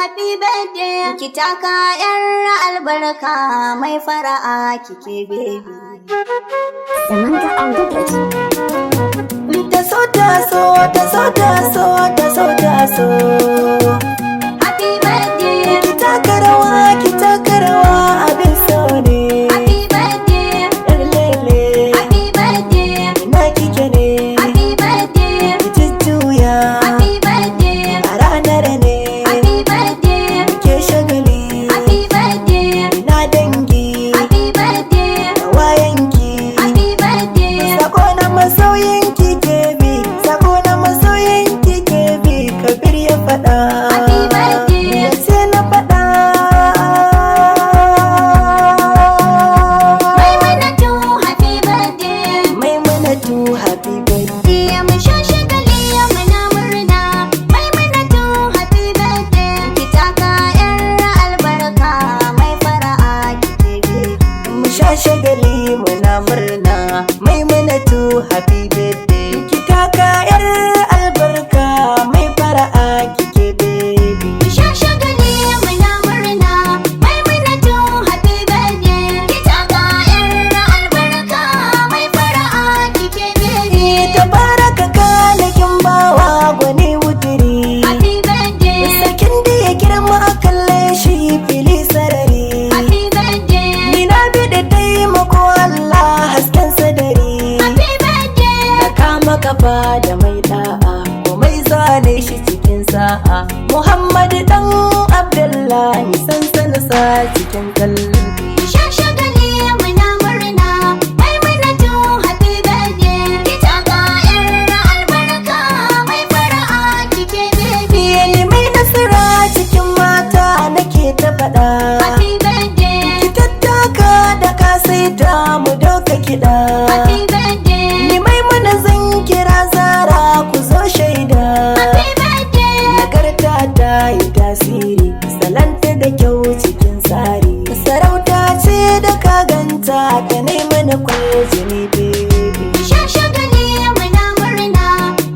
happy birthday. Ki taka yar albarka mai fara'a kike baby. Samantha on the beat. Taso taso taso taso taso taso. Happy birthday. Ki taka rawa abin so ne. Happy birthday. Yar lele. Happy birthday. Ina kike ne. Happy birthday. Ki jujjuya. Happy birthday. A ranar ne. Happy birthday. Ke shagali. Happy birthday. Ina dangi. Happy birthday. Kawayenki. Happy birthday. Sako na masoyinki ke bi. Sako na masoyinki ke bi. Kabir ya faɗa. Happy birthday. Yace na faɗa. Maimunatu happy birthday. Maimunatu happy birthday. Ya mu sha shagali ya muna murna. Maimunatu happy birthday. Ki taka yar albarka mai fara'a kike baby. Mu sha shagali muna murna. Maimunatu happy birthday. Ki taka yar albarka mai fara'a kike baby. Mu sha shagali ya muna murna. Maimunatu happy birthday. Ki taka yar albarka mai fara'a kike baby. Tabaraka kanakin bawa gwani wuturi. Happy birthday. Sarkin da ya girma a kalle shi fili sarari. Happy birthday. Ni na bi da taimako Allah hasken sadari. Happy birthday. Na kama kafa da mai da'a komai zane shi cikin sa'a. Muhammadu dan Abdullahi sansa cikin kalbi. Sha shagali muna murna. Maimunatu happy birthday. Ki taka yar albarka mai fara'a kike baby. Ni mai nasara cikin mata nake ta faɗa. Happy birthday. Ki tattaka da kasaita mu doka kiɗa. Happy birthday. Ni mai mana zan kira zara ku zo shaida. Happy birthday. Nagarta ta yi tasiri salanta da kyau cikin tsari. Sarauta ce da kaganta ka nai mana kwarjini baby. Sha shagali muna murna.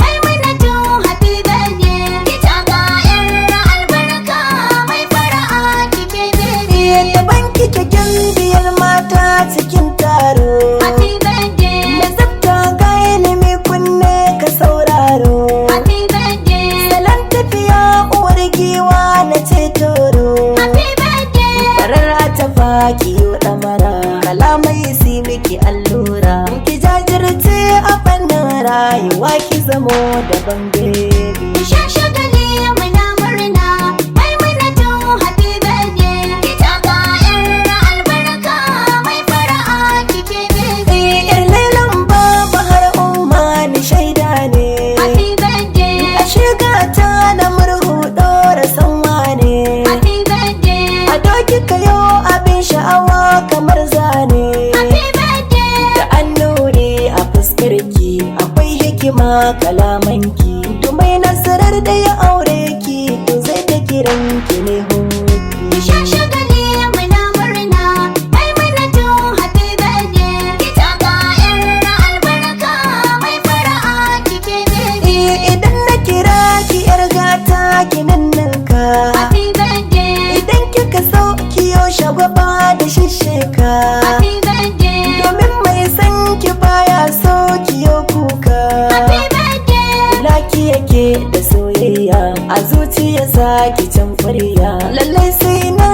Maimunatu happy birthday. Ki taka yar albarka mai fara'a kike baby. Yadda banki kyakkyan biyar mata cikin taro. Happy birthday. Da tsafta ga ilimi kunne ka sauraro. Happy birthday. Salon tafiya uwar giwa na ce toro. Happy birthday. Farar ta faki yo ɗamara. Kalamai si miki allura. Ki jajirce a fannin rayuwa ki zamo daban baby. Sha shagali muna murna. Maimunatu happy birthday. Ki taka yar albarka mai fara'a kike baby. Yar lailan baba har umma ni shaida ne. Happy birthday. A shiga ta na murhu ɗora sanwa ne. Happy birthday. A doki kayo abin sha'awa kamar zane. Happy birthday. Da annuri a fuskarki akwai hikima kalamanki. Dumai nasarar da ya aure ki to zai ta kiran ki ne hoki. Sha shagali muna murna. Maimunatu happy birthday. Ki taka yar albarka mai fara'a kike baby. Idan na kira ki yar gata ki ninninka. Happy birthday. Idan kika so kiyo shagwaba da shisheka. Happy birthday. Domin mai san ki baya so kiyo kuka. Happy birthday. Kula ki yake da soyayya a zuciya sa ki can ƙwarya. Lallai sai na